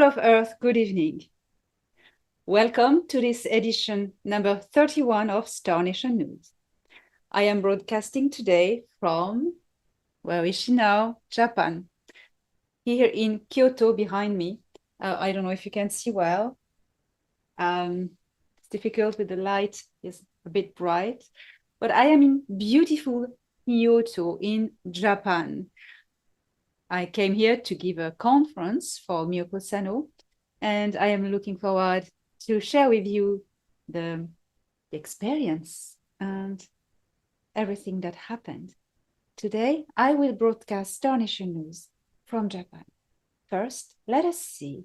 People of Earth, good evening. Welcome to this edition number 31 of Star Nation News. I am broadcasting today from, where is she now? Japan. Here in Kyoto behind me. I don't know if you can see well. It's difficult with the light, it's a bit bright. But I am in beautiful Kyoto in Japan. I came here to give a conference for Miyoko Sano, and I am looking forward to share with you the experience and everything that happened. Today, I will broadcast Star Nation News from Japan. First, let us see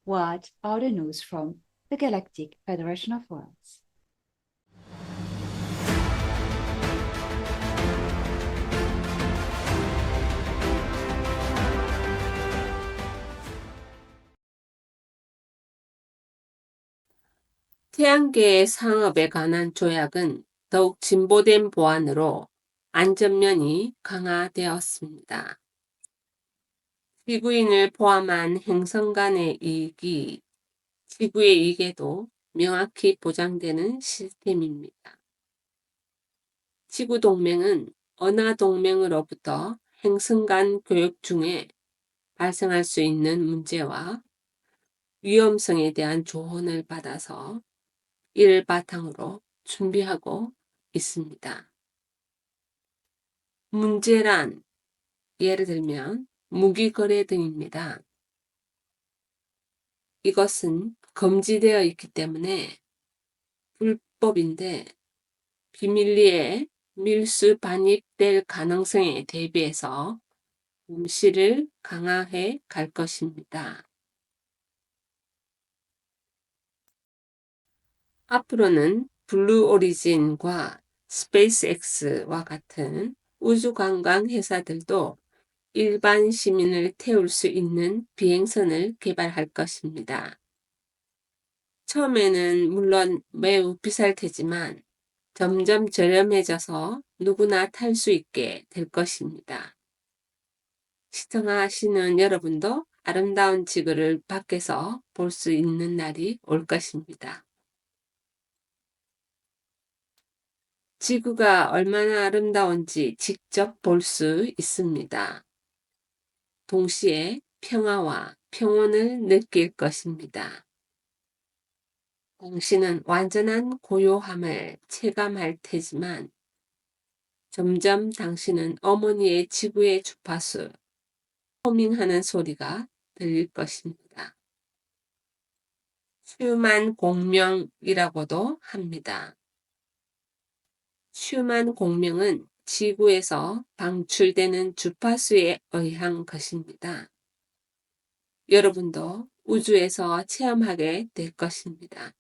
what are the news from the Galactic Federation of Worlds. 태양계의 상업에 관한 조약은 더욱 진보된 보안으로 안전면이 강화되었습니다. 지구인을 포함한 행성 간의 이익이 지구의 이익에도 명확히 보장되는 시스템입니다. 지구동맹은 은하동맹으로부터 행성 간 교역 중에 발생할 수 있는 문제와 위험성에 대한 조언을 받아서 이를 바탕으로 준비하고 있습니다. 문제란 예를 들면 무기 거래 등입니다. 이것은 금지되어 있기 때문에 불법인데 비밀리에 밀수 반입될 가능성에 대비해서 감시를 강화해 갈 것입니다. 앞으로는 블루 오리진과 스페이스X와 같은 우주관광 회사들도 일반 시민을 태울 수 있는 비행선을 개발할 것입니다. 처음에는 물론 매우 비쌀 테지만 점점 저렴해져서 누구나 탈 수 있게 될 것입니다. 시청하시는 여러분도 아름다운 지구를 밖에서 볼 수 있는 날이 올 것입니다. 지구가 얼마나 아름다운지 직접 볼 수 있습니다. 동시에 평화와 평온을 느낄 것입니다. 당신은 완전한 고요함을 체감할 테지만 점점 당신은 어머니의 지구의 주파수, 호밍하는 소리가 들릴 것입니다. 슈만 공명이라고도 합니다. 슈만 공명은 지구에서 방출되는 주파수에 의한 것입니다. 여러분도 우주에서 체험하게 될 것입니다.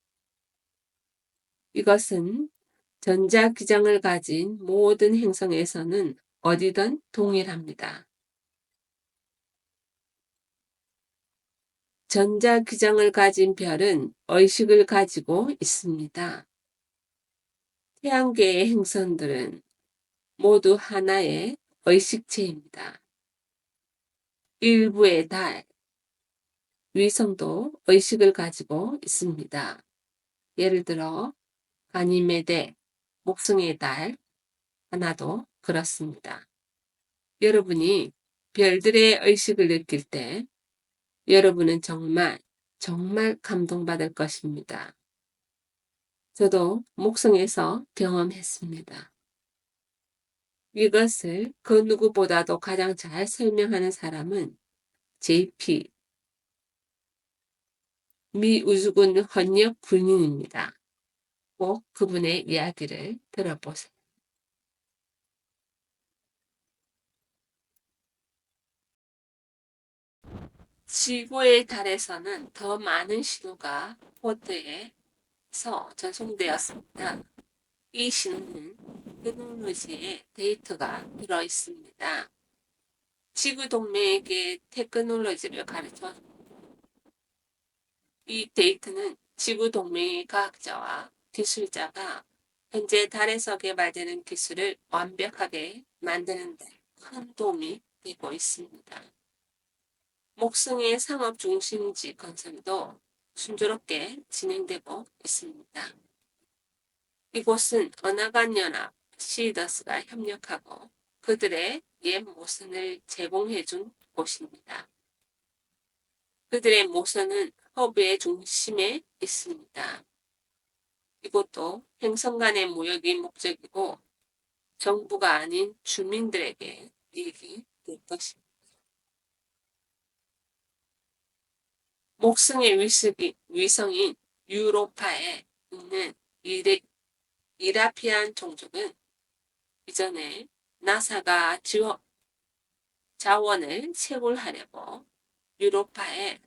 이것은 전자기장을 가진 모든 행성에서는 어디든 동일합니다. 전자기장을 가진 별은 의식을 가지고 있습니다. 태양계의 행성들은 모두 하나의 의식체입니다. 일부의 달, 위성도 의식을 가지고 있습니다. 예를 들어 가니메데, 목성의 달 하나도 그렇습니다. 여러분이 별들의 의식을 느낄 때 여러분은 정말 감동받을 것입니다. 저도 목성에서 경험했습니다. 이것을 그 누구보다도 가장 잘 설명하는 사람은 JP, 미 우주군 헌역 군인입니다. 꼭 그분의 이야기를 들어보세요. 지구의 달에서는 더 많은 신호가 포트에서 전송되었습니다. 이 신호는 테크놀로지의 데이터가 들어 있습니다. 지구 동맹에게 테크놀로지를 가르쳐 이 데이터는 지구 동맹의 과학자와 기술자가 현재 달에서 개발되는 기술을 완벽하게 만드는 데 큰 도움이 되고 있습니다. 목성의 상업 중심지 건설도 순조롭게 진행되고 있습니다. 이곳은 언어간연합 시더스가 협력하고 그들의 옛 모선을 제공해준 곳입니다. 그들의 모선은 허브의 중심에 있습니다. 이곳도 행성 간의 무역이 목적이고 정부가 아닌 주민들에게 이익이 될 것입니다. 목성의 위성인 유로파에 있는 이라피안 종족은 이전에 나사가 자원을 채굴하려고 유로파에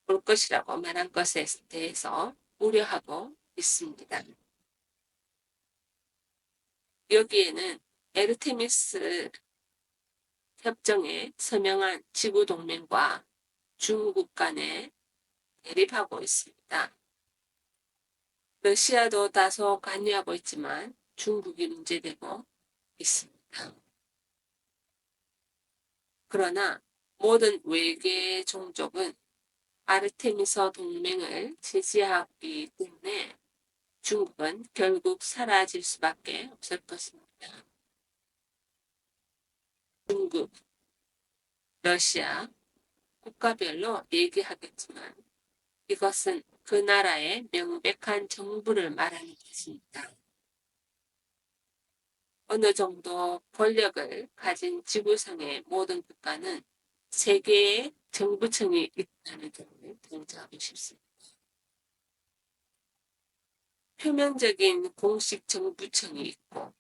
올 것이라고 말한 것에 대해서 우려하고 있습니다. 여기에는 에르테미스 협정에 서명한 지구동맹과 중국 간에 대립하고 있습니다. 러시아도 다소 관여하고 있지만 중국이 문제되고 있습니다. 그러나 모든 외계 종족은 아르테미스 동맹을 지지하기 때문에 중국은 결국 사라질 수밖에 없을 것입니다. 중국, 러시아, 국가별로 얘기하겠지만 이것은 그 나라의 명백한 정부를 말하는 것입니다. 어느 정도 권력을 가진 지구상의 모든 국가는 세계의 정부청이 있다는 점을 강조하고 싶습니다. 표면적인 공식 정부청이 있고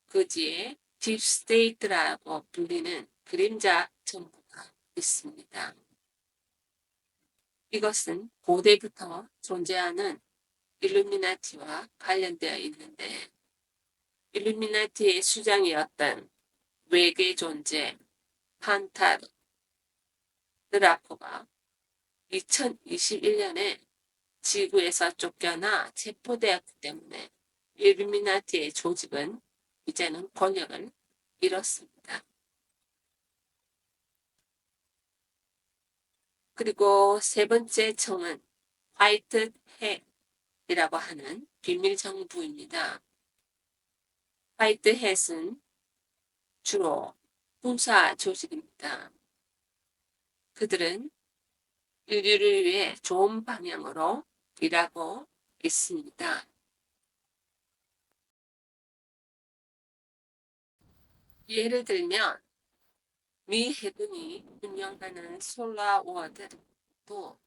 그 뒤에 딥스테이트라고 불리는 그림자 정부가 있습니다. 이것은 고대부터 존재하는 일루미나티와 관련되어 있는데 일루미나티의 수장이었던 외계 존재 판타르라코가 2021년에 지구에서 쫓겨나 체포되었기 때문에 일루미나티의 조직은 이제는 권력을 잃었습니다. 그리고 세 번째 청은 화이트 햇이라고 하는 비밀 정부입니다. 화이트 햇은 주로 군사 조직입니다. 그들은 인류를 위해 좋은 방향으로 일하고 있습니다. 예를 들면 미 해군이 운영하는 솔라워드도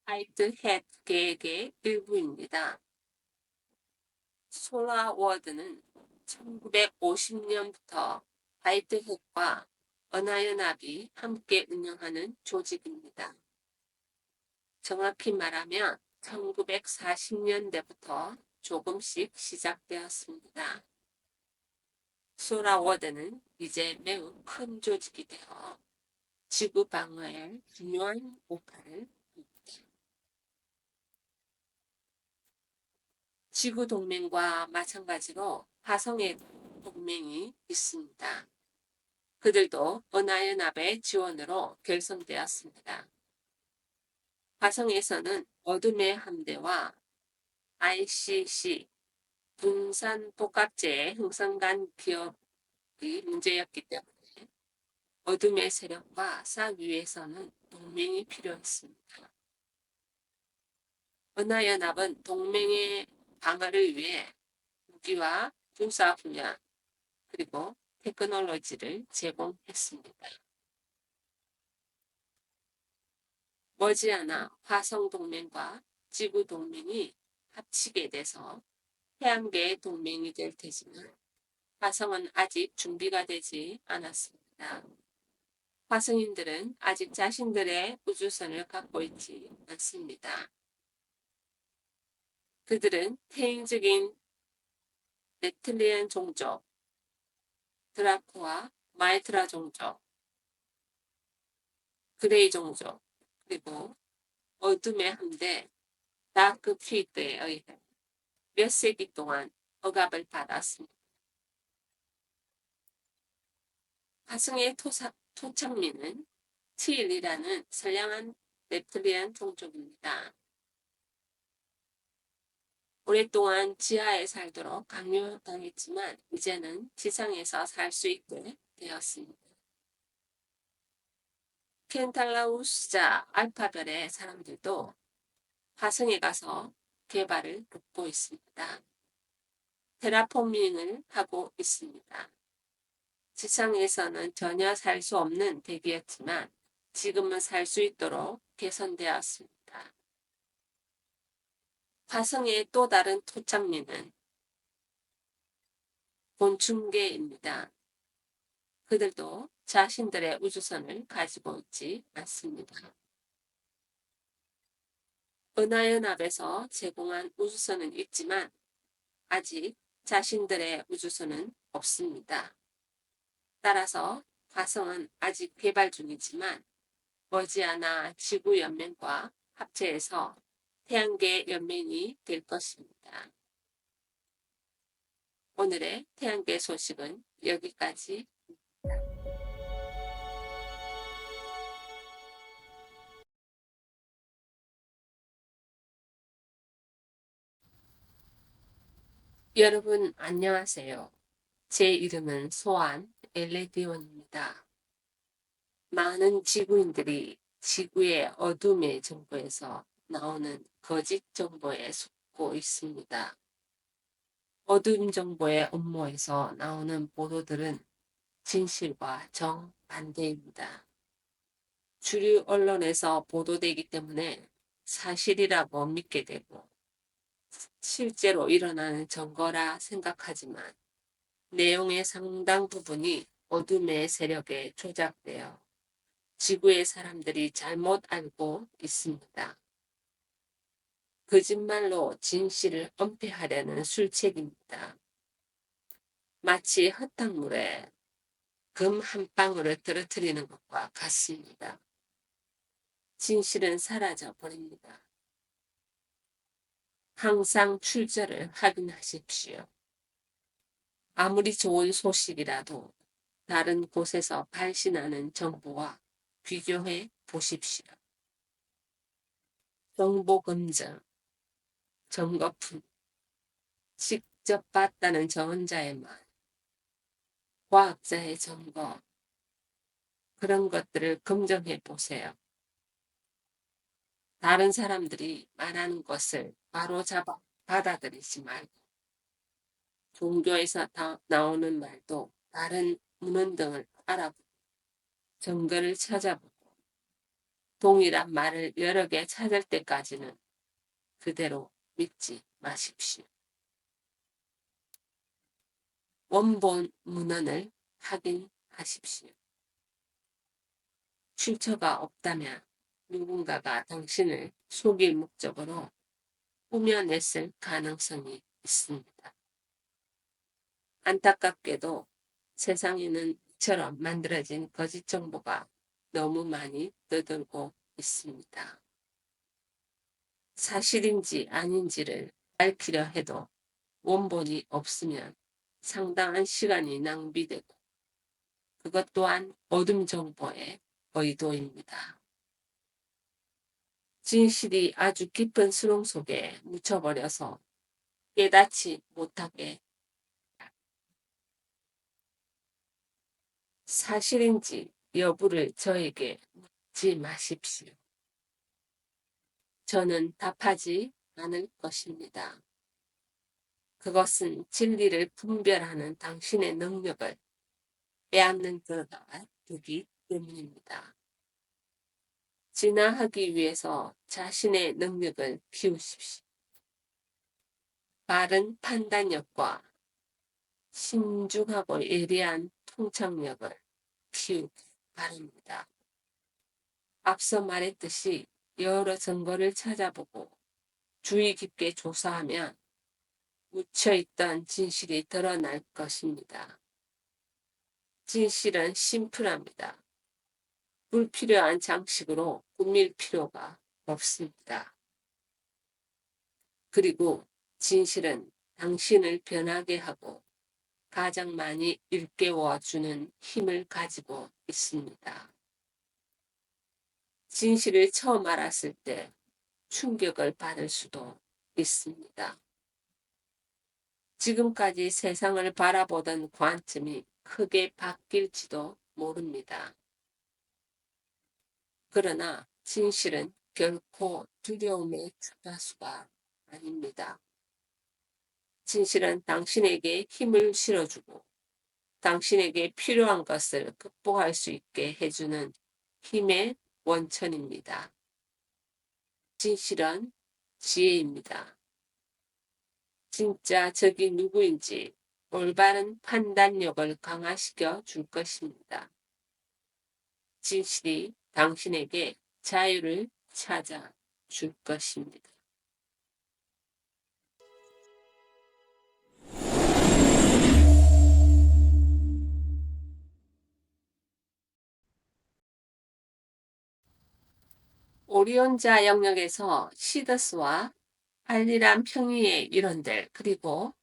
화이트 햇 계획의 일부입니다. 솔라워드는 1950년부터 화이트 햇과 은하연합이 함께 운영하는 조직입니다. 정확히 말하면 1940년대부터 조금씩 시작되었습니다. 솔라워드는 이제 매우 큰 조직이 되어 지구 방어에 중요한 역할을 합니다. 지구 동맹과 마찬가지로 화성의 동맹이 있습니다. 그들도 은하연합의 지원으로 결성되었습니다. 화성에서는 어둠의 함대와 ICC 분산복합체의 형성간 기업이 문제였기 때문에 어둠의 세력과 싸우기 위해서는 동맹이 필요했습니다. 은하연합은 동맹의 방어를 위해 무기와 군사훈련 그리고 테크놀로지를 제공했습니다. 머지않아 화성동맹과 지구동맹이 합치게 돼서 태양계의 동맹이 될 테지만 화성은 아직 준비가 되지 않았습니다. 화성인들은 아직 자신들의 우주선을 갖고 있지 않습니다. 그들은 태행적인 네틀리안 종족, 드라코와 마이트라 종족, 그레이 종족, 그리고 어둠의 함대, 다크 피드에 의해 몇 세기 동안 억압을 받았습니다. 화성의 토착민은 트일이라는 선량한 reptilian 종족입니다. 오랫동안 지하에 살도록 강요당했지만 이제는 지상에서 살 수 있게 되었습니다. 켄탈라우스자 알파별의 사람들도 화성에 가서 개발을 돕고 있습니다. 테라포밍을 하고 있습니다. 지상에서는 전혀 살 수 없는 대기였지만 지금은 살 수 있도록 개선되었습니다. 화성의 또 다른 토착민은 곤충계입니다. 그들도 자신들의 우주선을 가지고 있지 않습니다. 은하연합에서 제공한 우주선은 있지만 아직 자신들의 우주선은 없습니다. 따라서 화성은 아직 개발 중이지만 머지않아 지구연맹과 합체해서 태양계 연맹이 될 것입니다. 오늘의 태양계 소식은 여기까지. 여러분 안녕하세요. 제 이름은 소환 엘레디온입니다. 많은 지구인들이 지구의 어둠의 정보에서 나오는 거짓 정보에 속고 있습니다. 어둠 정보의 음모에서 나오는 보도들은 진실과 정반대입니다. 주류 언론에서 보도되기 때문에 사실이라고 믿게 되고 실제로 일어나는 증거라 생각하지만 내용의 상당 부분이 어둠의 세력에 조작되어 지구의 사람들이 잘못 알고 있습니다. 거짓말로 진실을 은폐하려는 술책입니다. 마치 흙탕물에 금 한 방울을 떨어뜨리는 것과 같습니다. 진실은 사라져 버립니다. 항상 출처를 확인하십시오. 아무리 좋은 소식이라도 다른 곳에서 발신하는 정보와 비교해 보십시오. 정보 검증, 점거품, 직접 봤다는 전자의 말, 과학자의 점거, 그런 것들을 검증해 보세요. 다른 사람들이 말하는 것을 바로잡아 받아들이지 말고 종교에서 나오는 말도 다른 문헌 등을 알아보고 증거를 찾아보고 동일한 말을 여러 개 찾을 때까지는 그대로 믿지 마십시오. 원본 문헌을 확인하십시오. 출처가 없다면 누군가가 당신을 속일 목적으로 꾸며냈을 가능성이 있습니다. 안타깝게도 세상에는 이처럼 만들어진 거짓 정보가 너무 많이 떠돌고 있습니다. 사실인지 아닌지를 밝히려 해도 원본이 없으면 상당한 시간이 낭비되고 그것 또한 어둠 정보의 의도입니다. 진실이 아주 깊은 수렁 속에 묻혀버려서 깨닫지 못하게 사실인지 여부를 저에게 묻지 마십시오. 저는 답하지 않을 것입니다. 그것은 진리를 분별하는 당신의 능력을 빼앗는 들어가 두기 때문입니다. 진화하기 위해서 자신의 능력을 키우십시오. 바른 판단력과 신중하고 예리한 통찰력을 키우기 바랍니다. 앞서 말했듯이 여러 증거를 찾아보고 주의 깊게 조사하면 묻혀있던 진실이 드러날 것입니다. 진실은 심플합니다. 불필요한 장식으로 꾸밀 필요가 없습니다. 그리고 진실은 당신을 변하게 하고 가장 많이 일깨워주는 힘을 가지고 있습니다. 진실을 처음 알았을 때 충격을 받을 수도 있습니다. 지금까지 세상을 바라보던 관점이 크게 바뀔지도 모릅니다. 그러나 진실은 결코 두려움의 주파수가 아닙니다. 진실은 당신에게 힘을 실어주고 당신에게 필요한 것을 극복할 수 있게 해주는 힘의 원천입니다. 진실은 지혜입니다. 진짜 적이 누구인지 올바른 판단력을 강화시켜 줄 것입니다. 진실이 당신에게 자유를 찾아 줄 것입니다. 오리온자 영역에서 시더스와 알리란 평의의 일원들 그리고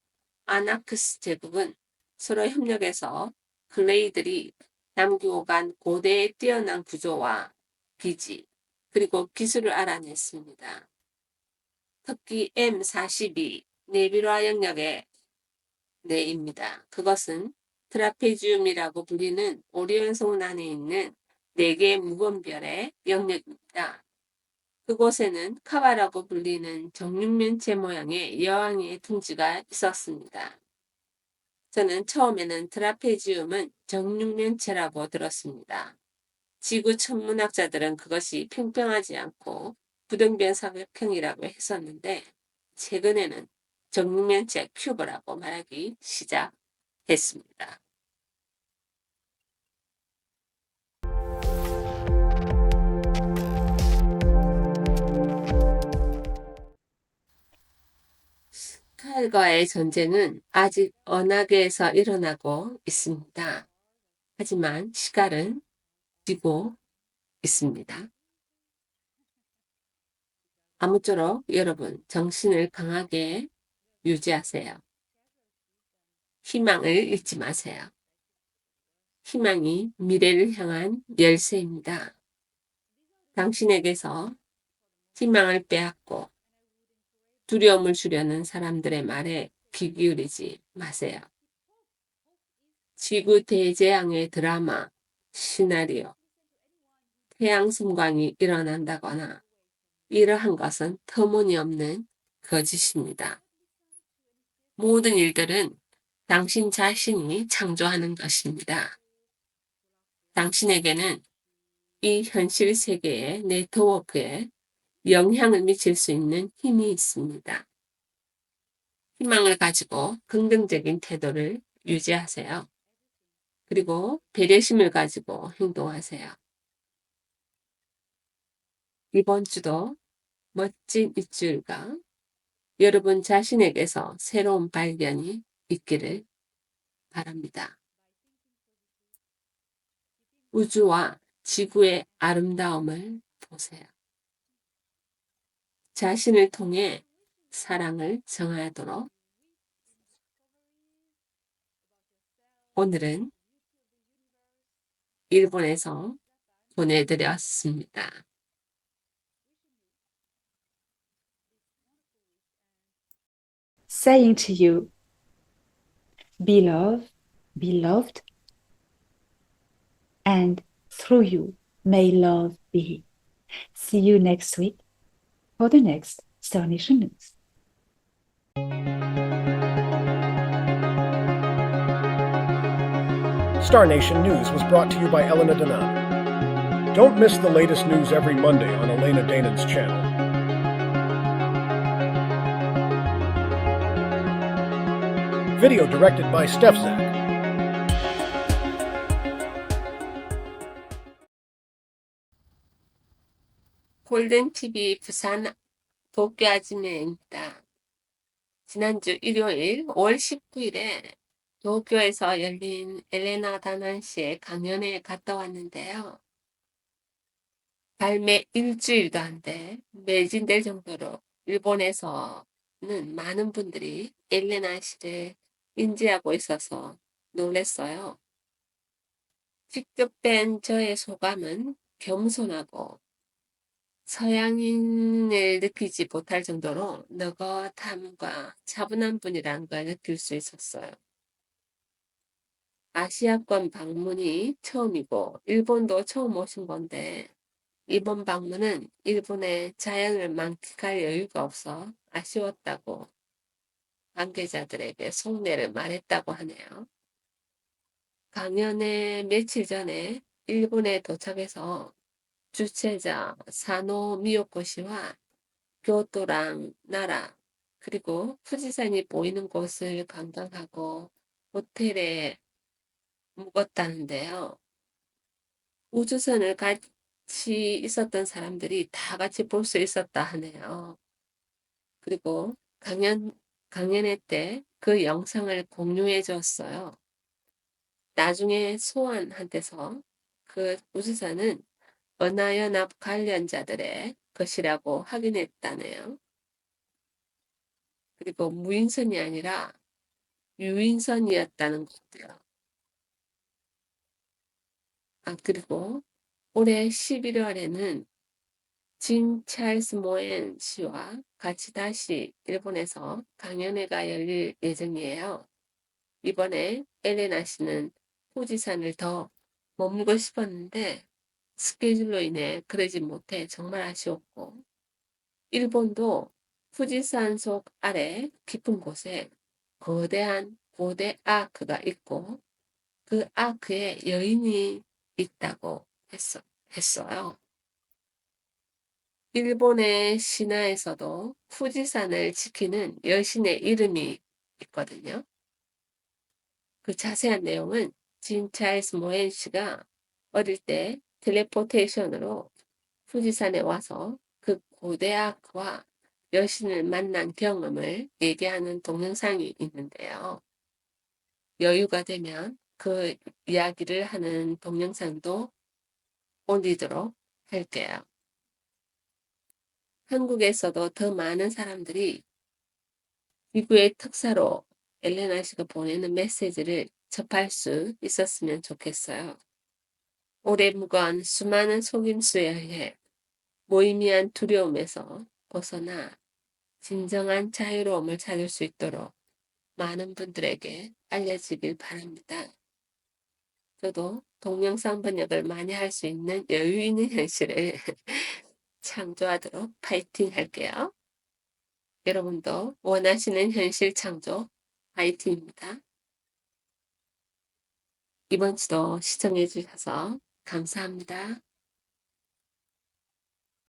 아나크스 제국은 서로 협력해서 글레이들이 남기고 간 고대의 뛰어난 구조와 기지 그리고 기술을 알아냈습니다. 특히 M42 네비라 영역의 내입니다. 그것은 트라페지움이라고 불리는 오리온성 안에 있는 4개의 무건별의 영역입니다. 그곳에는 카바라고 불리는 정육면체 모양의 여왕의 둥지가 있었습니다. 저는 처음에는 트라페지움은 정육면체라고 들었습니다. 지구 천문학자들은 그것이 평평하지 않고 부등변 사각형이라고 했었는데 최근에는 정육면체 큐브라고 말하기 시작했습니다. 칼과의 전쟁은 아직 언하계에서 일어나고 있습니다. 하지만 시갈은 지고 있습니다. 아무쪼록 여러분 정신을 강하게 유지하세요. 희망을 잃지 마세요. 희망이 미래를 향한 열쇠입니다. 당신에게서 희망을 빼앗고 두려움을 주려는 사람들의 말에 귀 기울이지 마세요. 지구 대재앙의 드라마, 시나리오, 태양 성광이 일어난다거나 이러한 것은 터무니없는 거짓입니다. 모든 일들은 당신 자신이 창조하는 것입니다. 당신에게는 이 현실 세계의 네트워크에 영향을 미칠 수 있는 힘이 있습니다. 희망을 가지고 긍정적인 태도를 유지하세요. 그리고 배려심을 가지고 행동하세요. 이번 주도 멋진 일주일과 여러분 자신에게서 새로운 발견이 있기를 바랍니다. 우주와 지구의 아름다움을 보세요. 자신을 통해 사랑을 정하도록 오늘은 일본에서 보내드렸습니다. Saying to you, be loved, be loved, and through you may love be. See you next week for the next Star Nation News. Star Nation News was brought to you by Elena Danan. Don't miss the latest news every Monday on Elena Danan's channel. Video directed by Steph Zach. 골든TV 부산 도쿄 아지매입니다. 지난주 일요일 5월 19일에 도쿄에서 열린 엘레나 다난 씨의 강연에 갔다 왔는데요. 발매 일주일도 안 돼 매진될 정도로 일본에서는 많은 분들이 엘레나 씨를 인지하고 있어서 놀랐어요. 직접 뵌 저의 소감은 겸손하고 서양인을 느끼지 못할 정도로 느긋함과 차분한 분이라는 걸 느낄 수 있었어요. 아시아권 방문이 처음이고 일본도 처음 오신 건데 이번 방문은 일본의 자연을 만끽할 여유가 없어 아쉬웠다고 관계자들에게 속내를 말했다고 하네요. 강연의 며칠 전에 일본에 도착해서 주최자 사노 미요코 씨와 교토랑 나라 그리고富士山이 보이는 곳을 관광하고 호텔에 묵었다는데요. 우주선을 같이 있었던 사람들이 다 같이 볼 수 있었다 하네요. 그리고 강연회 때 그 영상을 공유해 줬어요. 나중에 소환한테서 그 우주선은 은하연합 관련자들의 것이라고 확인했다네요. 그리고 무인선이 아니라 유인선이었다는 것도요. 그리고 올해 11월에는 진 찰스 모엔 씨와 같이 다시 일본에서 강연회가 열릴 예정이에요. 이번에 엘레나 씨는 후지산을 더 머물고 싶었는데 스케줄로 인해 그러지 못해 정말 아쉬웠고 일본도 후지산 속 아래 깊은 곳에 거대한 고대 아크가 있고 그 아크에 여인이 있다고 했어요. 일본의 신화에서도 후지산을 지키는 여신의 이름이 있거든요. 그 자세한 내용은 진 찰스 모엔 씨가 어릴 때 텔레포테이션으로 후지산에 와서 그 고대 아크와 여신을 만난 경험을 얘기하는 동영상이 있는데요. 여유가 되면 그 이야기를 하는 동영상도 올리도록 할게요. 한국에서도 더 많은 사람들이 기부의 특사로 엘레나 씨가 보내는 메시지를 접할 수 있었으면 좋겠어요. 오래 묵은 수많은 속임수에 의해 무의미한 두려움에서 벗어나 진정한 자유로움을 찾을 수 있도록 많은 분들에게 알려지길 바랍니다. 저도 동영상 번역을 많이 할 수 있는 여유 있는 현실을 창조하도록 파이팅 할게요. 여러분도 원하시는 현실 창조 파이팅입니다. 이번 주도 시청해 주셔서 감사합니다.